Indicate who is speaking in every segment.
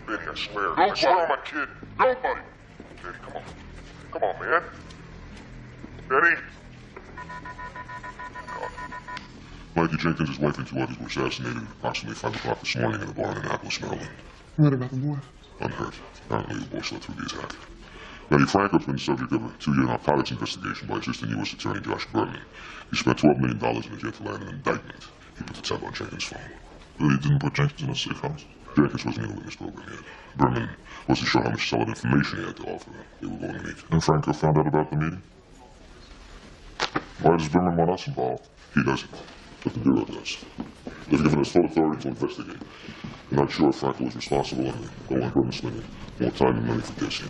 Speaker 1: Benny, I swear. I swear on my kid. Nobody. Benny, come on. Come on, man. Benny. Mikey Jenkins, his wife, and 2 others were assassinated at approximately 5 o'clock this morning in a bar in Annapolis, Maryland.
Speaker 2: What about the boy?
Speaker 1: Unhurt. Apparently, the boy slept through the attack. Benny Franco has been the subject of a 2-year narcotics investigation by Assistant U.S. Attorney Josh Berman. He spent $12 million and has yet to land an indictment. He put the tab on Jenkins' phone.
Speaker 3: But he didn't put Jenkins in a safe house?
Speaker 1: Jenkins wasn't in the witness program yet. Berman wasn't sure how much solid information he had to offer. They were going to meet.
Speaker 3: And Franco found out about the meeting? Why does Berman want us involved?
Speaker 1: He doesn't. But the Bureau does. They've given us full authority to investigate. I'm not sure if Franco was responsible, and they don't want Berman spending more time and money for this.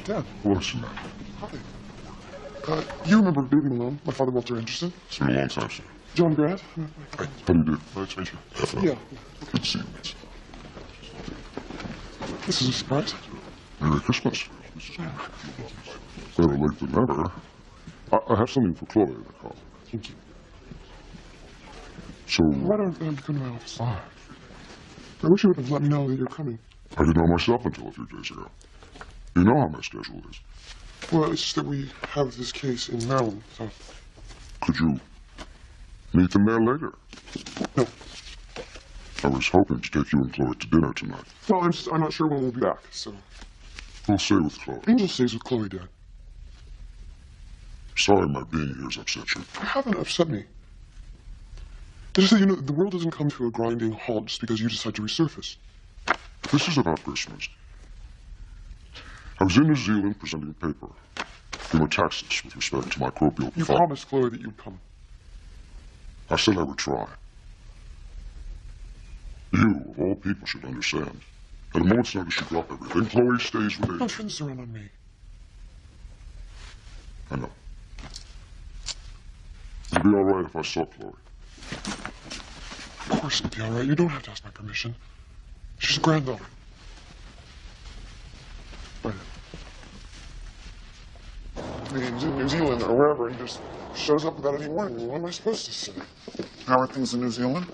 Speaker 2: Dad.
Speaker 1: What's the matter?
Speaker 2: Hi. You remember Baby Malone, my father, Walter Anderson?
Speaker 1: It's been a long time, sir.
Speaker 2: John Grant?
Speaker 1: Hi. How do you do?
Speaker 3: Nice to meet you.
Speaker 2: Yeah.
Speaker 1: Good to see you, Mitch.
Speaker 2: This is a surprise.
Speaker 1: Merry Christmas. Better late than never. I have something for Chloe in the car.
Speaker 2: Thank you.
Speaker 1: So...
Speaker 2: Why don't you come to my office? I wish you would have let me know that you're coming.
Speaker 1: I didn't know myself until a few days ago. You know how my schedule is.
Speaker 2: Well, it's just that we have this case in Maryland, so...
Speaker 1: Could you meet them there later?
Speaker 2: No.
Speaker 1: I was hoping to take you and Chloe to dinner tonight.
Speaker 2: Well, I'm not sure when we'll be back, so...
Speaker 1: We'll stay with Chloe.
Speaker 2: Angel stays with Chloe, Dad.
Speaker 1: Sorry my being here has upset you.
Speaker 2: You haven't upset me. Just so you know, the world doesn't come to a grinding halt just because you decide to resurface.
Speaker 1: This is about Christmas. I was in New Zealand presenting a paper. Hemotaxis with respect to microbial...
Speaker 2: You promised Chloe that you'd come.
Speaker 1: I said I would try. You, of all people, should understand. At a moment's notice, you drop everything. Chloe stays with
Speaker 2: Don't
Speaker 1: Angel.
Speaker 2: turn this around on me.
Speaker 1: I know. It'd be all right if I saw Chloe.
Speaker 2: Of course it'll be all right. You don't have to ask my permission. She's a granddaughter. Bye. I mean, he's in New Zealand or wherever, and he just shows up without any warning. What am I supposed to say? How are things in New Zealand?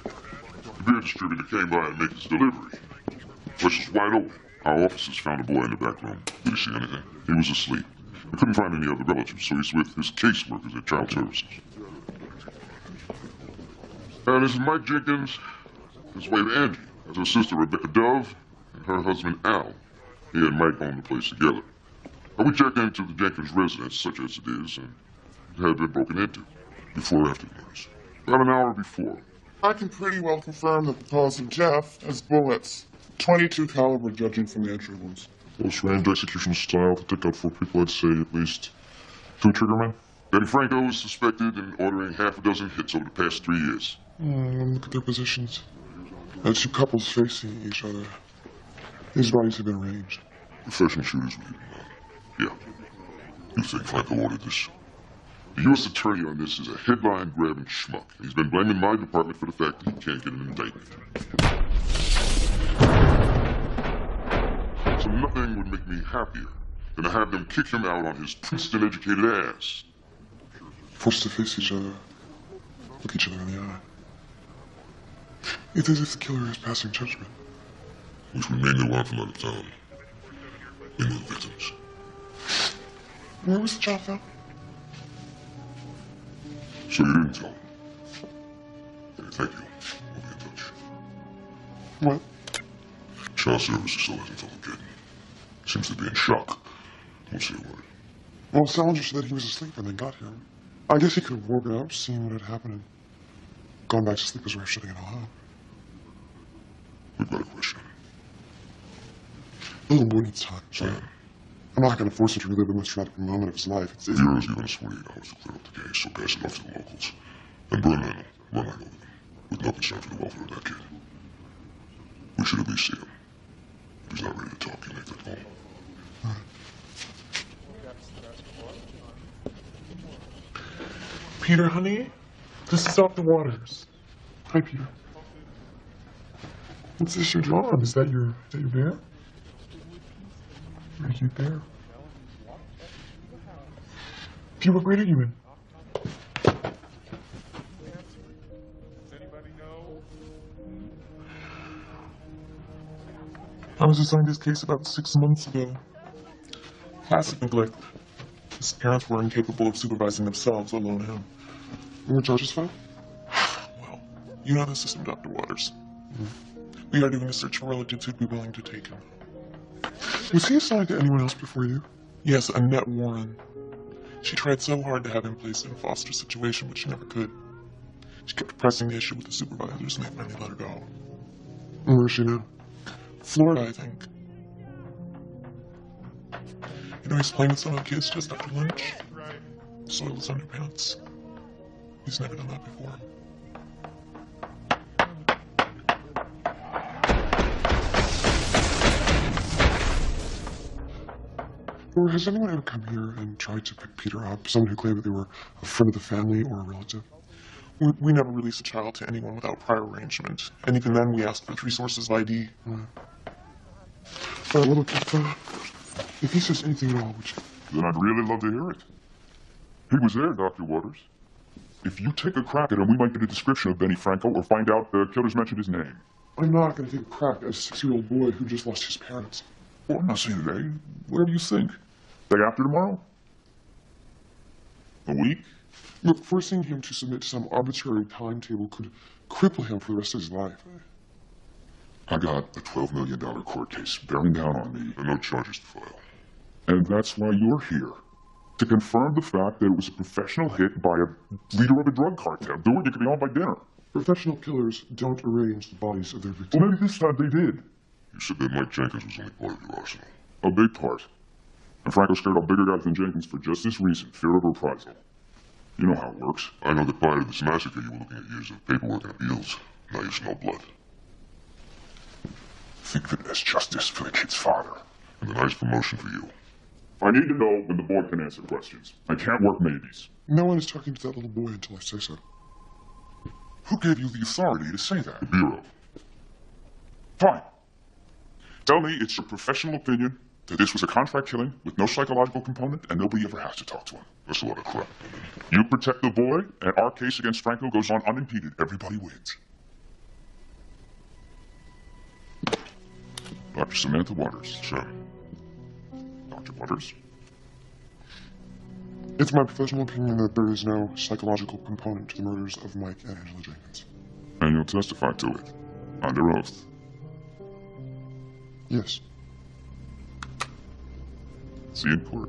Speaker 1: The beer distributor came by and made his delivery. The place was wide open. Our officers found a boy in the back room. Did he see anything? He was asleep. We couldn't find any other relatives, so he's with his caseworkers at Child Services. This is Mike Jenkins, his wife Angie, as her sister Rebecca Dove, and her husband Al. He and Mike owned the place together. We checked into the Jenkins residence, such as it is, and it had been broken into before or after the murders. About an hour before.
Speaker 2: I can pretty well confirm that the cause of death is bullets. .22 caliber, judging from the entry wounds.
Speaker 3: Close range execution style to take out 4 people, I'd say at least 2 triggermen.
Speaker 1: Benny Franco is suspected in ordering half a dozen hits over the past 3 years.
Speaker 2: Look at their positions. There's 2 couples facing each other. These bodies have been arranged.
Speaker 1: Professional shooters would even know. Yeah. You think Franco ordered this? The U.S. attorney on this is a headline-grabbing schmuck. He's been blaming my department for the fact that he can't get an indictment. So nothing would make me happier than to have them kick him out on his Princeton-educated ass.
Speaker 2: Forced to face each other. Look each other in the eye. It's as if the killer is passing judgment.
Speaker 1: Which would mainly want from out of town. Mainly the victims.
Speaker 2: Where was the child found?
Speaker 1: So you didn't tell him? Okay, thank you. We'll be in touch.
Speaker 2: What?
Speaker 1: Child Services still hasn't told the kid. Seems to be in shock. Won't say a word.
Speaker 2: Well, Salinger said that he was asleep when they got here. I guess he could have woken up, seen what had happened, and gone back to sleep as we were shutting it all out.
Speaker 1: We've got a question.
Speaker 2: The little boy needs time.
Speaker 1: Sam.
Speaker 2: I'm not going to force him to relive the most traumatic moment of his life.
Speaker 1: The Bureau's given us 48 hours to clear up the case, so pass it off to the locals. And Berman will run right over them, with no concern for the welfare of that kid. We should at least see him. If he's not ready to talk, he'll make that call.
Speaker 2: All right. Peter, honey, this is Dr. Waters. Hi, Peter. What's this you're drawing? Is that your bear? Very cute bear. Peter, what grade are you in?
Speaker 3: I was assigned his case about 6 months ago. Classic neglect. His parents were incapable of supervising themselves, alone him.
Speaker 2: Were charges filed?
Speaker 3: Well, you know the system, Dr. Waters. We are doing a search for relatives who'd be willing to take him.
Speaker 2: Was he assigned to anyone else before you?
Speaker 3: Yes, Annette Warren. She tried so hard to have him placed in a foster situation, but she never could. She kept pressing the issue with the supervisors, and they finally let her go.
Speaker 2: And where is she now?
Speaker 3: Florida, I think. You know, he's playing with some of the kids just after lunch. Soiled his underpants. He's never done that before.
Speaker 2: Or has anyone ever come here and tried to pick Peter up? Someone who claimed that they were a friend of the family or a relative?
Speaker 3: We never release a child to anyone without prior arrangement. And even then, we ask for 3 sources of ID.
Speaker 2: Well, look, if he says anything at all, which...
Speaker 1: Then I'd really love to hear it. He was there, Dr. Waters. If you take a crack at him, we might get a description of Benny Franco or find out the killer's mentioned his name.
Speaker 2: I'm not going to take a crack at a 6-year-old boy who just lost his parents.
Speaker 1: Well, I'm not saying today. Whatever you think. Day after tomorrow? A week?
Speaker 2: Look, forcing him to submit to some arbitrary timetable could cripple him for the rest of his life.
Speaker 1: I got a $12 million court case bearing down on me and no charges to file. And that's why you're here. To confirm the fact that it was a professional hit by a leader of a drug cartel. Do it, you could be home by dinner.
Speaker 2: Professional killers don't arrange the bodies of their victims.
Speaker 1: Well, maybe this time they did. You said that Mike Jenkins was only part of your arsenal. A big part. And Franco scared off bigger guys than Jenkins for just this reason, fear of reprisal. You know how it works. I know that prior to this massacre, you were looking at years of paperwork and appeals. Now you smell blood. Think of it as justice for the kid's father. And a nice promotion for you. I need to know when the boy can answer questions. I can't work maybes.
Speaker 2: No one is talking to that little boy until I say so.
Speaker 1: Who gave you the authority to say that? The Bureau. Fine. Tell me it's your professional opinion that this was a contract killing with no psychological component and nobody ever has to talk to him. That's a lot of crap. You protect the boy, and our case against Franco goes on unimpeded. Everybody wins. Dr. Samantha Waters. Sir. Dr. Waters?
Speaker 2: It's my professional opinion that there is no psychological component to the murders of Mike and Angela Jenkins.
Speaker 1: And you'll testify to it. Under oath.
Speaker 2: Yes.
Speaker 1: See you in court.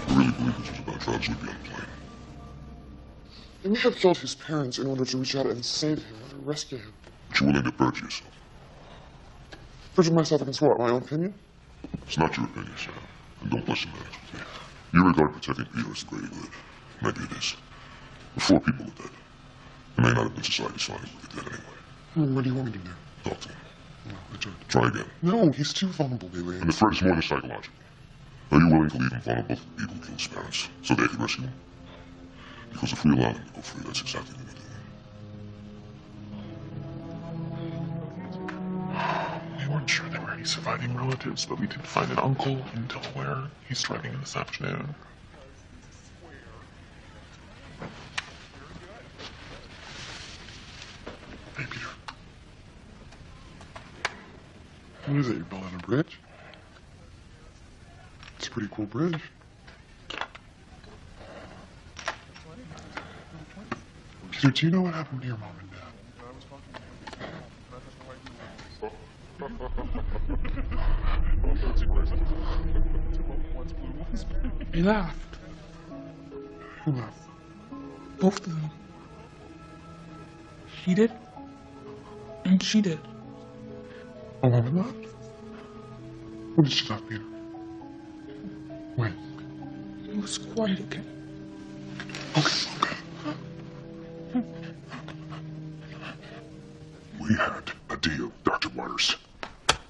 Speaker 1: I really believe this was about drugs, we'd be on the plane.
Speaker 2: You may have killed his parents in order to reach out and save him, or to rescue him.
Speaker 1: But you're willing to perjure yourself.
Speaker 2: Perjure myself against what? My own opinion?
Speaker 1: It's not your opinion, Sam. And don't listen to it. You regard protecting Peter as the greater good. Maybe it is. But 4 people are dead. It may not have been society's finest, but they're dead anyway.
Speaker 2: What do you want me to do?
Speaker 1: Talk to him.
Speaker 2: No, I tried.
Speaker 1: Try again.
Speaker 2: No, he's too vulnerable, Bailey.
Speaker 1: And the threat is more than psychological. Are you willing to leave him vulnerable to the people who killed his parents so they can rescue him? Because if we allow him to go free, that's exactly what we're doing.
Speaker 3: We weren't sure there were any surviving relatives, but we did find an uncle in Delaware. He's driving in this afternoon.
Speaker 2: Hey, Peter. What is it? You're building a bridge? It's a pretty cool bridge. Peter, do you know what happened to your mom and dad?
Speaker 4: They laughed.
Speaker 2: Who laughed?
Speaker 4: Both of them. He did. And she did.
Speaker 2: A woman laughed? When did she laugh, Peter? When?
Speaker 4: It was quiet again.
Speaker 2: Okay.
Speaker 1: We had a deal, Dr. Waters.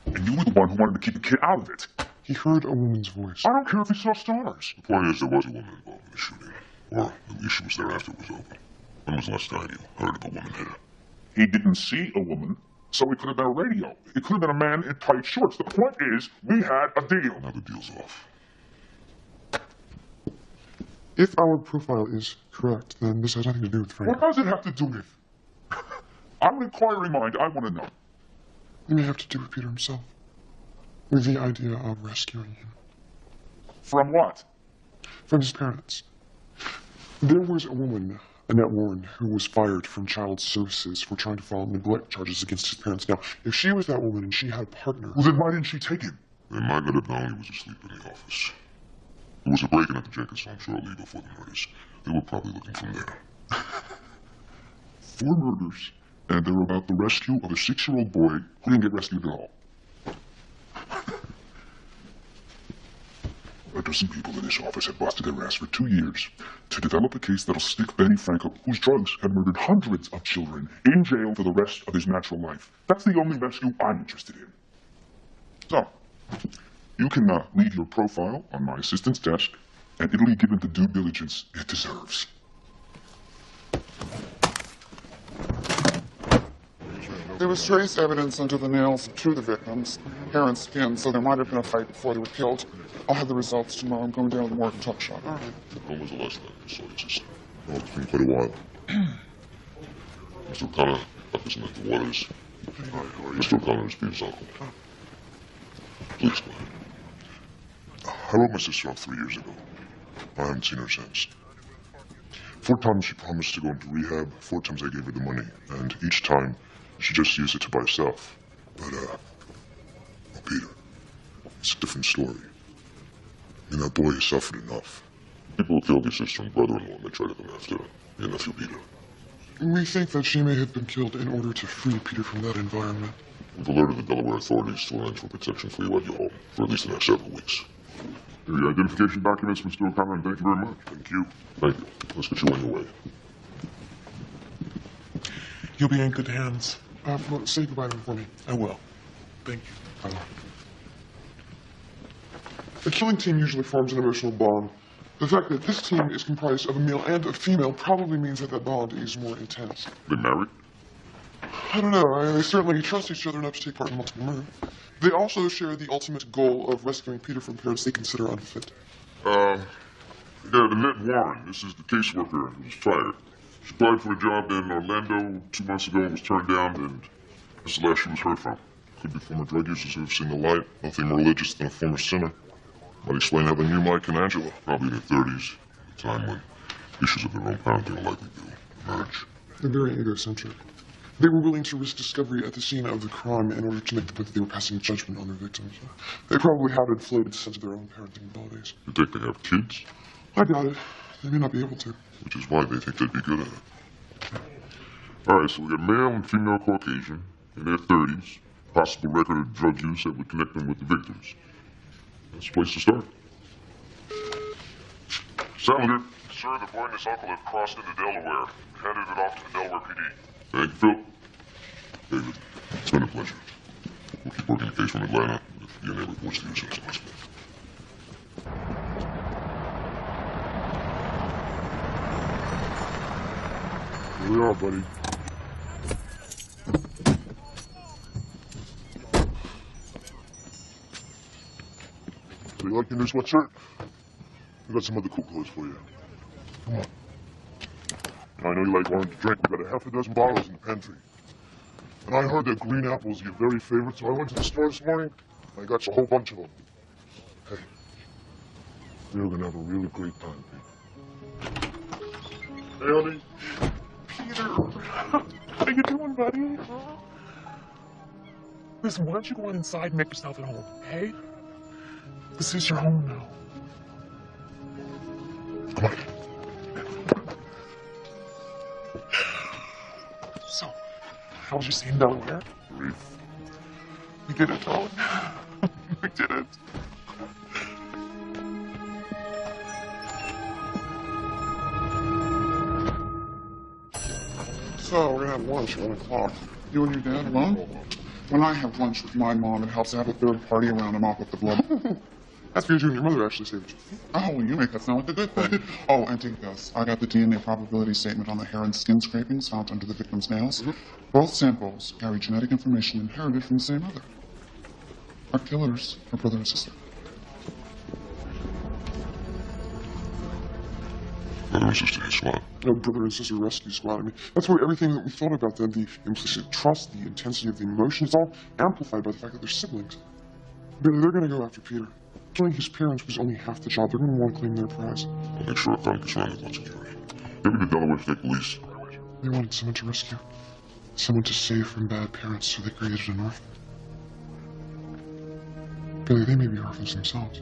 Speaker 1: And you were the one who wanted to keep the kid out of it.
Speaker 2: He heard a woman's voice.
Speaker 1: I don't care if he saw stars. The point is, there was a woman involved in the shooting. Or at least she was there after it was over. When was the last time you heard of a woman there?
Speaker 3: He didn't see a woman, so it could have been a radio. It could have been a man in tight shorts. The point is, we had a deal.
Speaker 1: Now the deal's off.
Speaker 2: If our profile is correct, then this has nothing to do with Frank.
Speaker 3: What does it have to do with? I'm an inquiring mind. I want to know.
Speaker 2: It may have to do with Peter himself. With the idea of rescuing him.
Speaker 3: From what?
Speaker 2: From his parents. There was a woman, Annette Warren, who was fired from child services for trying to file neglect charges against his parents. Now, if she was that woman and she had a partner...
Speaker 3: Well, then why didn't she take him?
Speaker 1: They might not have known he was asleep in the office. There was a break-in at the Jenkins home shortly before the murders. They were probably looking from there.
Speaker 3: 4 murders, and they're about the rescue of a 6-year-old boy who didn't get rescued at all. A dozen people in this office have busted their ass for 2 years to develop a case that'll stick Benny Franco, whose drugs have murdered hundreds of children, in jail for the rest of his natural life. That's the only rescue I'm interested in. So, you can leave your profile on my assistant's desk, and it'll be given the due diligence it deserves.
Speaker 2: There was trace evidence under the nails to the victims, hair and skin, so there might have been a fight before they were killed. I'll have the results tomorrow. I'm going down to the morgue and talk shop. All right.
Speaker 1: When was the last time you saw your sister? Oh, it's been quite a while. Mr. O'Connor, up isn't at the waters. Mr. O'Connor is Peter's uncle. Please go ahead. I wrote my sister off 3 years ago. I haven't seen her since. 4 times she promised to go into rehab, 4 times I gave her the money, and each time she just used it to buy stuff. But, well, Peter, it's a different story. I mean, that boy has suffered enough. People who killed your sister and brother-in-law and they tried to come after your nephew Peter.
Speaker 2: We think that she may have been killed in order to free Peter from that environment.
Speaker 1: We've alerted the Delaware authorities to arrange for protection for you at your home for at least the next several weeks. Here are your identification documents, Mr. O'Connor, and thank you very much. Thank you. Thank you. Let's get you on your way.
Speaker 3: You'll be in good hands.
Speaker 2: Well, say goodbye to him for me.
Speaker 3: I will. Thank you.
Speaker 2: A killing team usually forms an emotional bond. The fact that this team is comprised of a male and a female probably means that that bond is more intense.
Speaker 1: They married?
Speaker 2: I don't know. They certainly trust each other enough to take part in multiple murders. They also share the ultimate goal of rescuing Peter from parents they consider unfit.
Speaker 1: Annette Warren. This is the caseworker who was fired. She applied for a job in Orlando 2 months ago and was turned down, and this is the last she was heard from. Could be former drug users who have seen the light. Nothing more religious than a former sinner. Might explain how they knew Mike and Angela. Probably in their 30s, a time when issues of their own parenting are likely to emerge.
Speaker 2: They're very egocentric. They were willing to risk discovery at the scene of the crime in order to make the point that they were passing judgment on their victims. They probably have inflated sense of their own parenting abilities.
Speaker 1: You think they have kids?
Speaker 2: I doubt it. They may not be able to.
Speaker 1: Which is why they think they'd be good at it. Alright, so we got male and female Caucasian in their 30s. Possible record of drug use that would connect them with the victims. That's a place to start. Sounder.
Speaker 5: Sir, the boy and his uncle have crossed into Delaware. Headed it off to the Delaware PD.
Speaker 1: Thank you, Phil. David, it's been a pleasure. We'll keep working the case from Atlanta if DNA reports to you as soon as possible.
Speaker 2: Here we are, buddy.
Speaker 1: So you like your new sweatshirt? We got some other cool clothes for you. Come on. I know you like orange drink. We got a half a dozen bottles in the pantry. And I heard that green apple is your very favorite, so I went to the store this morning. I got you a whole bunch of them. Hey, you're gonna have a really great time, Pete. Hey, honey.
Speaker 3: Peter, how you doing, buddy? Listen, why don't you go on inside and make yourself at home, okay? This is your home now.
Speaker 1: Come on.
Speaker 3: So, how was your stay in Delaware?
Speaker 1: Brief.
Speaker 3: We did it, darling. We did it.
Speaker 2: So, we're gonna have lunch at 1 o'clock. You and your dad alone? When I have lunch with my mom, it helps to have a third party around and mop up the blood. That's because you and your mother actually saved it.
Speaker 6: Oh, well, you make that sound like a good thing. Oh, and take this. I got the DNA probability statement on the hair and skin scrapings found under the victim's nails. Both samples carry genetic information inherited from the same mother. Our killers are brother and sister.
Speaker 1: Brother and sister squad.
Speaker 2: No, brother and sister rescue squad. I mean, that's why everything that we thought about them, the implicit trust, the intensity of the emotions, all amplified by the fact that they're siblings. Billy, they're gonna go after Peter. Killing his parents was only half the job. They're gonna want to claim their prize.
Speaker 1: I'll make sure Frank is surrounded with security. Maybe the Delaware State Police.
Speaker 2: They wanted someone to rescue. Someone to save from bad parents, so they created an orphan. Billy, they may be orphans themselves.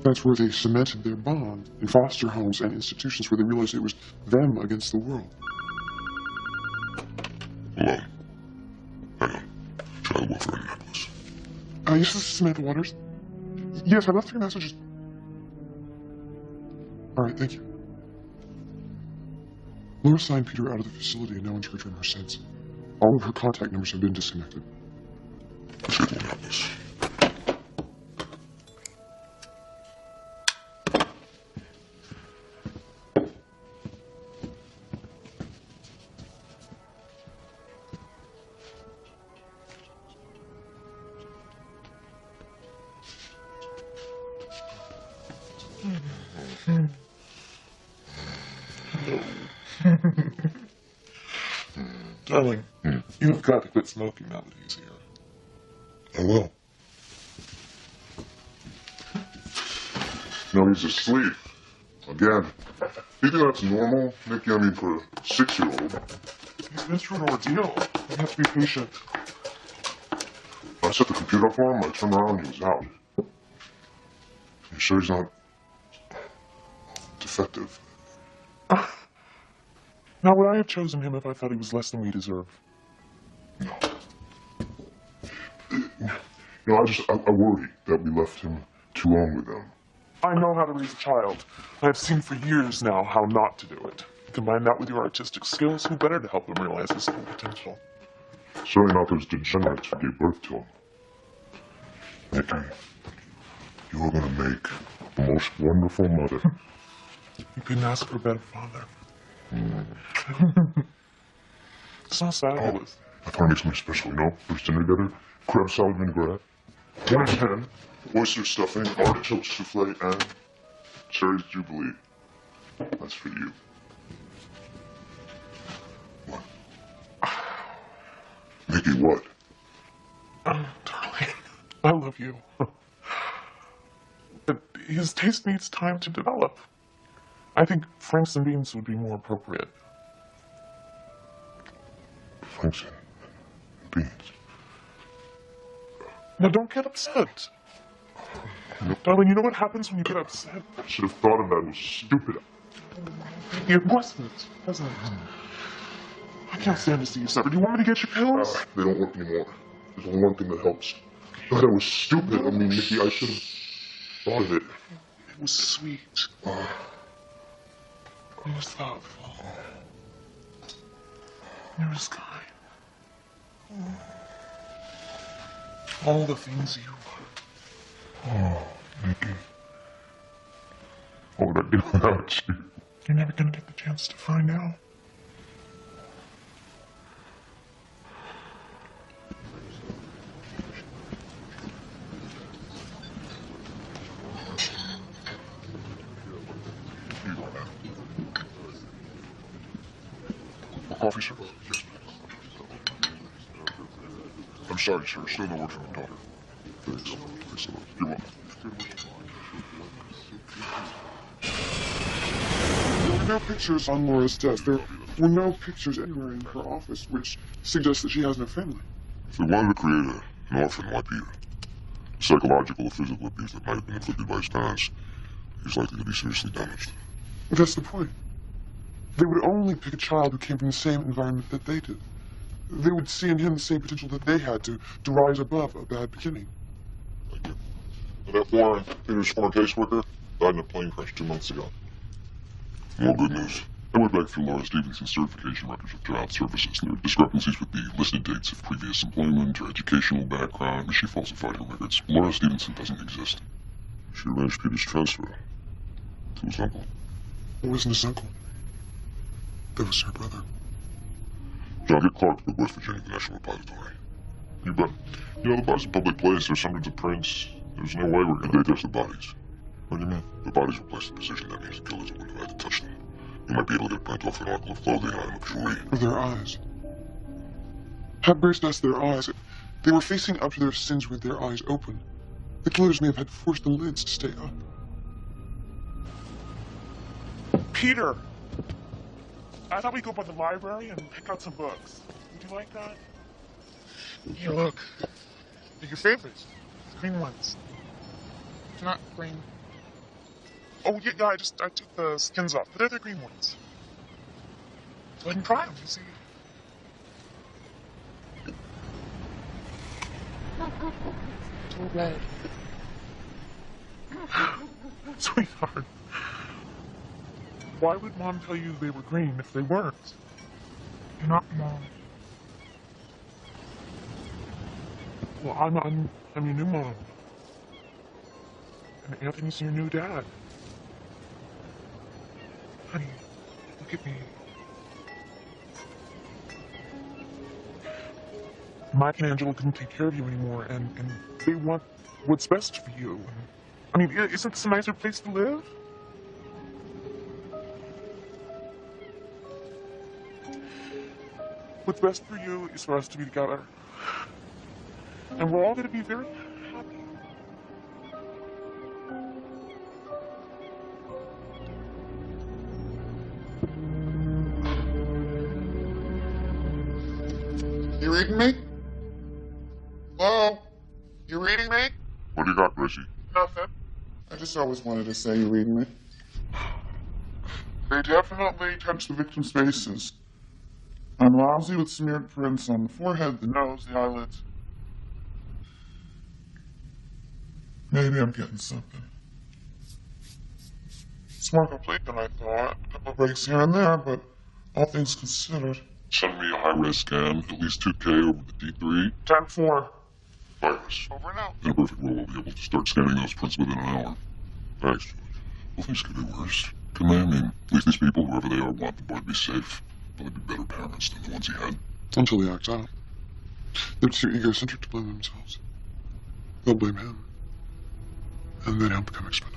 Speaker 2: That's where they cemented their bond in foster homes and institutions where they realized it was them against the world.
Speaker 1: Hello. Hang on. Child welfare in Annapolis.
Speaker 2: Yes, this is Samantha Waters. Yes, I left 3 messages. All right, thank you. Laura signed Peter out of the facility and no one's heard from her since. All of her contact numbers have been disconnected.
Speaker 1: Disable Annapolis.
Speaker 2: Darling, you've got to quit smoking now that he's here.
Speaker 1: I will. No, he's asleep. Again. You think that's normal, Nicky? I mean, for a 6-year-old.
Speaker 2: He's been through an ordeal. You have to be patient.
Speaker 1: I set the computer up for him, I turned around, he was out. You sure he's not defective?
Speaker 2: Now, would I have chosen him if I thought he was less than we deserve?
Speaker 1: No. You know, I worry that we left him too long with them.
Speaker 2: I know how to raise a child. I've seen for years now how not to do it. Combine that with your artistic skills, who better to help him realize his full potential?
Speaker 1: Certainly not those degenerates who gave birth to him. Nicky, you are going to make the most wonderful mother.
Speaker 2: You couldn't ask for a better father. So sad it was.
Speaker 1: I thought it makes something special, you know? First dinner together, crab salad vinaigrette, 1 in 10, oyster stuffing, artichoke souffle, and cherries jubilee. That's for you. What? Nicky, what?
Speaker 2: Darling, I love you. But his taste needs time to develop. I think franks and beans would be more appropriate.
Speaker 1: Franks and beans.
Speaker 2: Now, don't get upset. Darling, you know what happens when you get upset?
Speaker 1: I should have thought of that. It was stupid.
Speaker 2: It wasn't, wasn't it? I can't stand to see you suffer. Do you want me to get your pills?
Speaker 1: They don't work anymore. There's only one thing that helps. God, that was stupid. I mean, Nicky, I should have thought of it.
Speaker 2: It was sweet. It was thoughtful. It was kind. All the things you were.
Speaker 1: Oh, Nicky. What would I do without you?
Speaker 2: You're never gonna get the chance to find out.
Speaker 1: Coffee, sir? Yes. I'm sorry, sir. Still no word from your daughter. Thanks. Thanks a lot. You're welcome.
Speaker 2: There were no pictures on Laura's desk. There were no pictures anywhere in her office, which suggests that she has no family.
Speaker 1: If they wanted to create an orphan, why Peter? The psychological or physical abuse that might have been inflicted by his parents, he's likely to be seriously damaged.
Speaker 2: But that's the point. They would only pick a child who came from the same environment that they did. They would see in him the same potential that they had to rise above a bad beginning.
Speaker 1: Thank you. And that Warren, Peter's former caseworker, died in a plane crash 2 months ago. More good news. I went back through Laura Stevenson's certification records of child services. There are discrepancies with the listed dates of previous employment or educational background, but she falsified her records. Laura Stevenson doesn't exist. She arranged Peter's transfer to his uncle.
Speaker 2: It wasn't his uncle. That was her brother.
Speaker 1: John, get Clark to the West Virginia National Repository. You bet. You know, the body's a public place. There's hundreds of prints. There's no way we're going to test the bodies. What do you mean? The bodies were placed in position. That means the killers wouldn't have had to touch them. You might be able to get a print off an article of clothing, an item of jewelry.
Speaker 2: Or their eyes. Had braced us their eyes. They were facing up to their sins with their eyes open. The killers may have had to force the lids to stay up.
Speaker 3: Peter! I thought we'd go by the library and pick out some books. Would you like that?
Speaker 6: Here, look. They're your favorites. Green ones. They're not green.
Speaker 3: Oh, yeah, I took the skins off, but they're the green ones.
Speaker 6: Go ahead and try them, you see. Too red.
Speaker 3: Sweetheart, why would Mom tell you they were green if they weren't?
Speaker 6: You're not Mom.
Speaker 3: Well, I'm your new mom. And Anthony's your new dad. Honey, look at me. Mike and Angela couldn't take care of you anymore, and they want what's best for you. I mean, isn't this a nicer place to live? What's best for you is for us to be together. And we're all going to be very happy.
Speaker 6: You reading me? Hello? You reading me?
Speaker 1: What do you got, Gracie?
Speaker 6: Nothing. I just always wanted to say you reading me. They definitely touched the victim's faces. I'm lousy with smeared prints on the forehead, the nose, the eyelids. Maybe I'm getting something. It's more complete than I thought. A couple breaks here and there, but all things considered.
Speaker 1: Send me a high-res scan, at least 2K over the D3.
Speaker 3: 10-4.
Speaker 1: Virus.
Speaker 6: Over now.
Speaker 1: In a perfect world, I'll be able to start scanning those prints within an hour. Thanks, George. Well, things could be worse. Can they? I mean, at least these people, whoever they are, want the boy to be safe. Probably be better parents than the ones he had.
Speaker 2: Until he acts out. They're too egocentric to blame themselves. They'll blame him. And then he'll become expendable.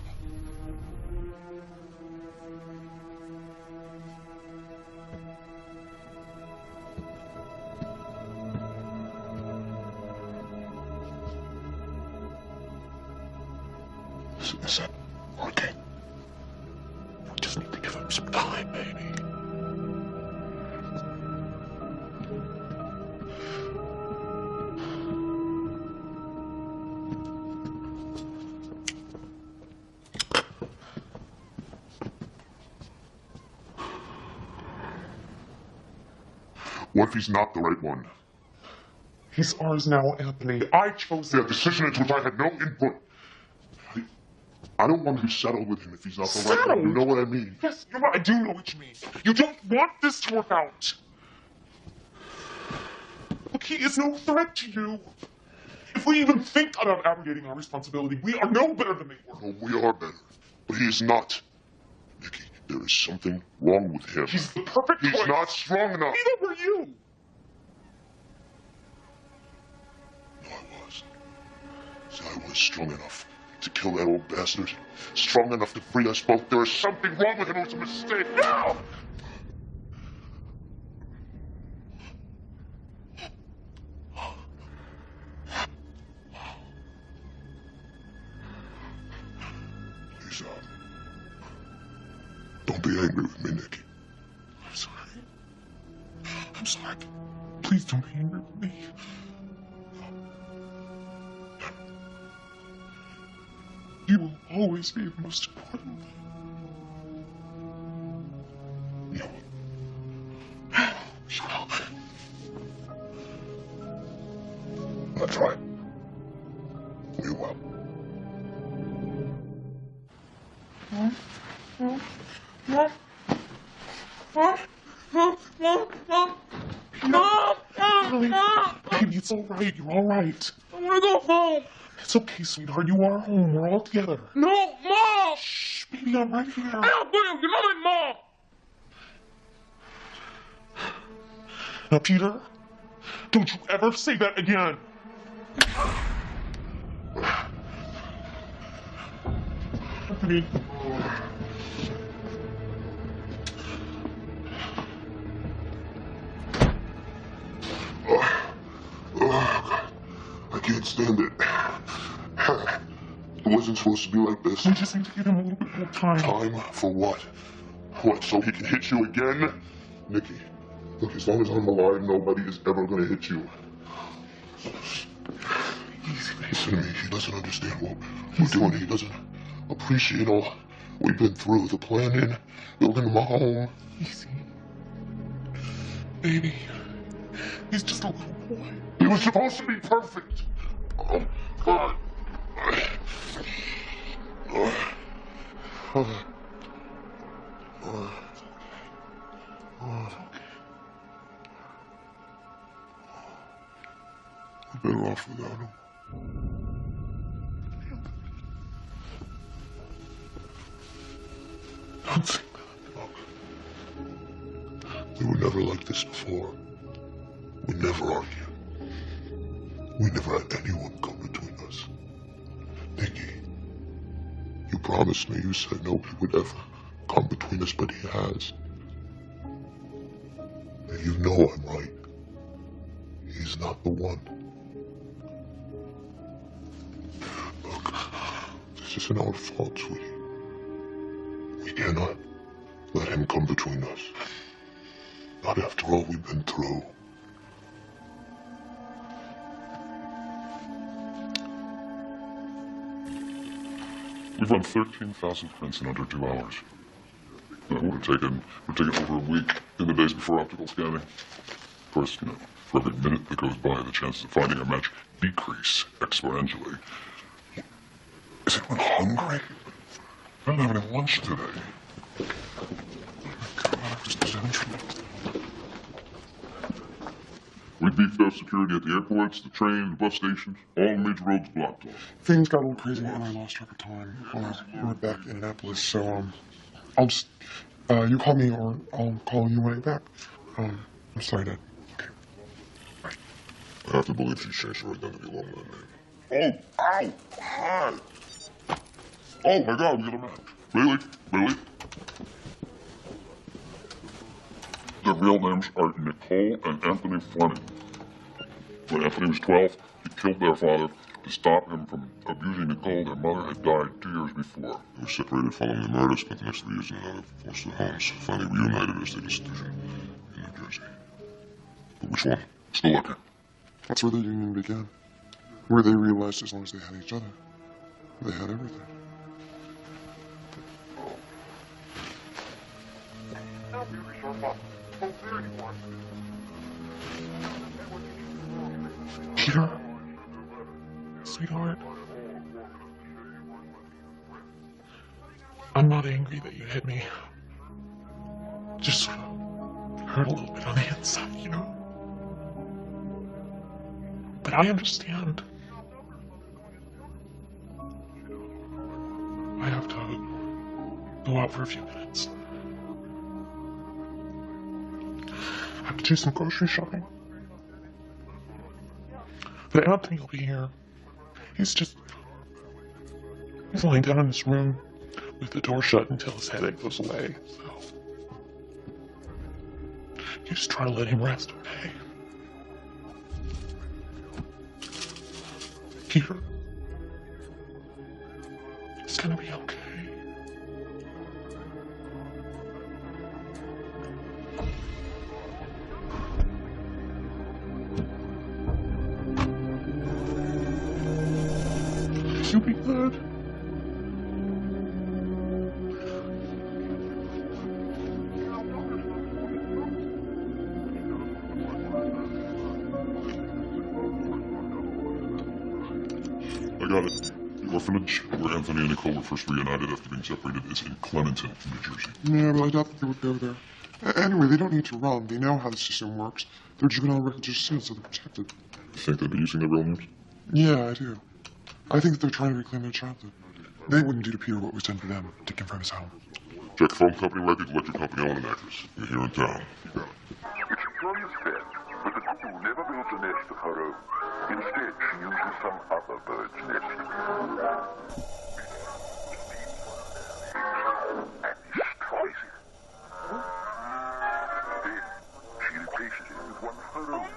Speaker 1: Is that working? We just need to give him some time, baby. What if he's not the right one?
Speaker 3: He's ours now, Anthony. I chose
Speaker 1: The
Speaker 3: him.
Speaker 1: decision into which I had no input. I don't want to settle with him if he's not the right one.
Speaker 3: Settle?
Speaker 1: You know what I mean?
Speaker 3: Yes, you're right. I do know what you mean. You don't want this to work out. Look, he is no threat to you. If we even think about abrogating our responsibility, we are no better than they were.
Speaker 1: Oh, we are better. But he is not. Nikki, there is something wrong with him.
Speaker 3: He's the perfect
Speaker 1: He's
Speaker 3: choice.
Speaker 1: not strong enough.
Speaker 3: Neither were you.
Speaker 1: No, I was. So I was strong enough to kill that old bastard. Strong enough to free us both. There is something wrong with him. It was a mistake.
Speaker 3: No!
Speaker 1: Please, don't be angry with me, Nikki.
Speaker 3: I'm sorry. I'm sorry. Please don't be angry with me. You will always be the most important thing.
Speaker 1: No. That's right. We will.
Speaker 3: Baby, it's all right. You're all right.
Speaker 4: I want to go home.
Speaker 3: It's okay, sweetheart. You are home. We're all together.
Speaker 4: No, Mom!
Speaker 3: Shh, baby, I'm right here.
Speaker 4: Help, William, you're not my mom!
Speaker 3: Now, Peter, don't you ever say that again. Anthony.
Speaker 1: I can't stand it. It wasn't supposed to be like this.
Speaker 3: We just need to give him a little bit more time.
Speaker 1: Time for what? What, so he can hit you again? Nikki, look, as long as I'm alive, nobody is ever gonna hit you. Listen to me, he doesn't understand what we're doing. He doesn't appreciate all we've been through. The planning, building him a home.
Speaker 3: Easy. Baby, he's just a little boy.
Speaker 1: He was supposed to be perfect. Oh, God. We're better off without him.
Speaker 3: Don't say
Speaker 1: Look, we were never like this before. We never argued. We never had anyone come between us. Nikki, you promised me, you said nobody would ever come between us, but he has. And you know I'm right. He's not the one. Look, this isn't our fault, sweetie. We cannot let him come between us. Not after all we've been through.
Speaker 3: We've run 13,000 prints in under 2 hours. That would have taken over a week in the days before optical scanning. Of course, for every minute that goes by, the chances of finding a match decrease exponentially. Is anyone hungry? I don't have any lunch today. Oh my God, this is interesting.
Speaker 1: We beefed up security at the airports, the train, the bus stations, all major roads blocked off.
Speaker 2: Things got a little crazy and I lost track of time. We were back in Annapolis, so I'll just you call me or I'll call you when I get back. I'm sorry, Dad. Okay.
Speaker 1: I have to believe she changed her identity along with that name. Oh, ow! Hi! Oh my God, we got a match. Really? Really?
Speaker 3: Their real names are Nicole and Anthony Fleming. When Anthony was 12, he killed their father. To stop him from abusing Nicole, their mother had died 2 years before.
Speaker 1: They were separated following the murder, spent the next 3 years in foster homes, finally reunited as the institution in New Jersey. But which one?
Speaker 3: Still looking.
Speaker 2: That's where the union began. Where they realized as long as they had each other, they had everything.
Speaker 3: Peter? Sweetheart? I'm not angry that you hit me. Just sort of hurt a little bit on the inside, you know? But I understand. I have to go out for a few minutes. I have to do some grocery shopping. But Anthony will be here. He's lying down in his room with the door shut until his headache goes away. So you just try to let him rest, okay? Peter, it's gonna be okay. You'll be good.
Speaker 1: I got it. The orphanage where Anthony and Nicole were first reunited after being separated is in Clementon, New Jersey.
Speaker 2: Yeah, but I doubt that they would go there. Anyway, they don't need to run. They know how the system works. Their juvenile records are sealed, so they're protected.
Speaker 1: You think they'd be using their real names?
Speaker 2: Yeah, I do. I think that they're trying to reclaim their childhood. They wouldn't do to Peter what was done for them, to confirm his home.
Speaker 1: Check phone company records, let your company own an address. You're here in town. You got it.
Speaker 5: It's a curious fact, but the cuckoo never builds a nest of her own. Instead, she uses some other bird's nest. And destroys it. Then, she replaces it with one of her own.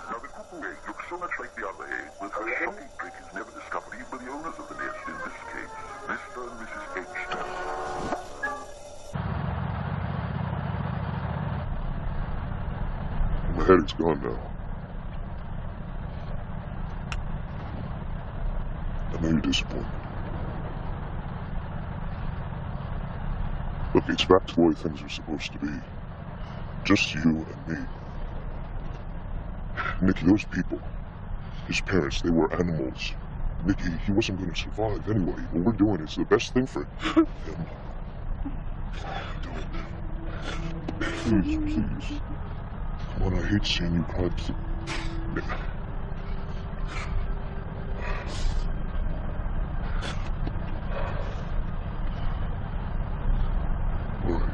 Speaker 5: Now, the cuckoo egg looks so much like the other egg that her shocking trick is never discovered even by the owners of the nest, in this case, Mr. and Mrs. Eggster.
Speaker 1: My headache's gone now. I know you're disappointed. Look, it's back to the way things are supposed to be. Just you and me. Nicky, those people, his parents, they were animals. Nicky, he wasn't going to survive anyway. What we're doing is the best thing for him. Do it. Please, please. Come on, I hate seeing you cry. All right.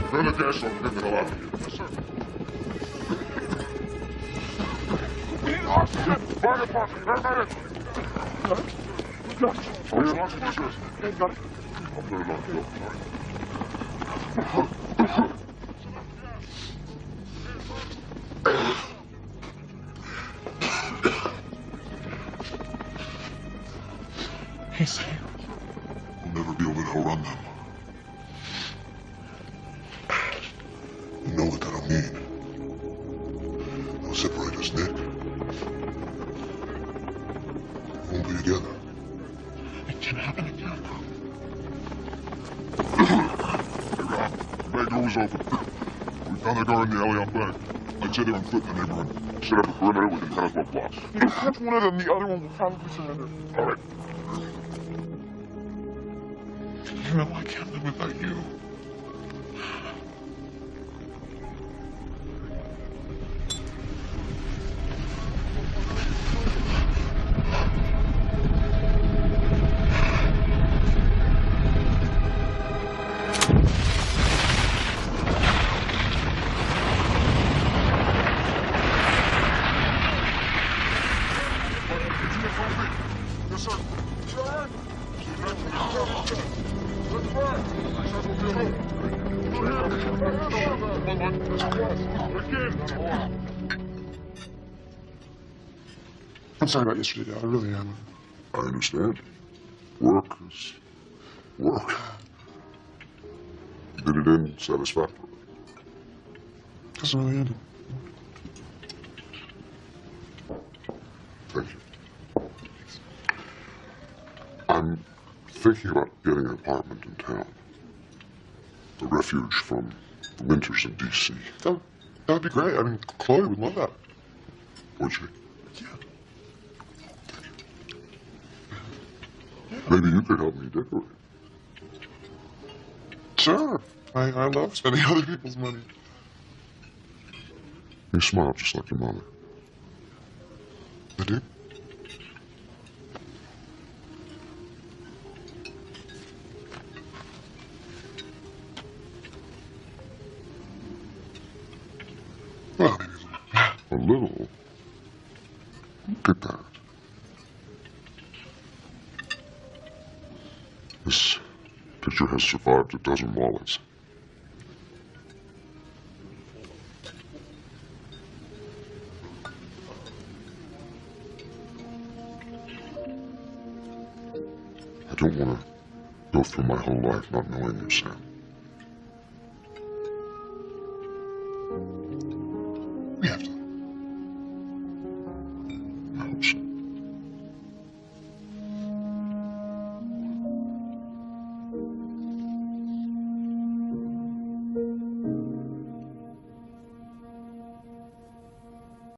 Speaker 1: Turn the gas off and get the hell out of here. Yes, sir. Fire department, everybody! Oh, you're launching this. I'm going to lock you up,
Speaker 2: He's here.
Speaker 1: We'll never be able to outrun them. You know what that'll mean. They'll separate us, Nick. We won't be together.
Speaker 2: It can happen again.
Speaker 1: Hey, Rob, the back door was open. We found their guard in the alley out back. I'd say they were on foot in the neighborhood. Set up a perimeter within 10 or 12 blocks.
Speaker 2: You can catch one of them, the other one will probably surrender.
Speaker 1: All right.
Speaker 2: You know, I can't live without you.
Speaker 1: Yes, sir.
Speaker 2: I'm sorry about yesterday, Dad. I really am.
Speaker 1: I understand. Work is work. You did it in satisfactorily.
Speaker 2: Doesn't really end it.
Speaker 1: Thank you. I'm thinking about getting an apartment in town. A refuge from the winters in D.C.
Speaker 2: That would be great. I mean, Chloe would love that.
Speaker 1: Would you?
Speaker 2: Yeah.
Speaker 1: Maybe you could help me decorate.
Speaker 2: Sure. I love spending other people's money.
Speaker 1: You smile just like your mother.
Speaker 2: I do. Well, maybe
Speaker 1: A little. Look at that. This picture has survived a dozen wallets. I don't want to go through my whole life not knowing you, Sam.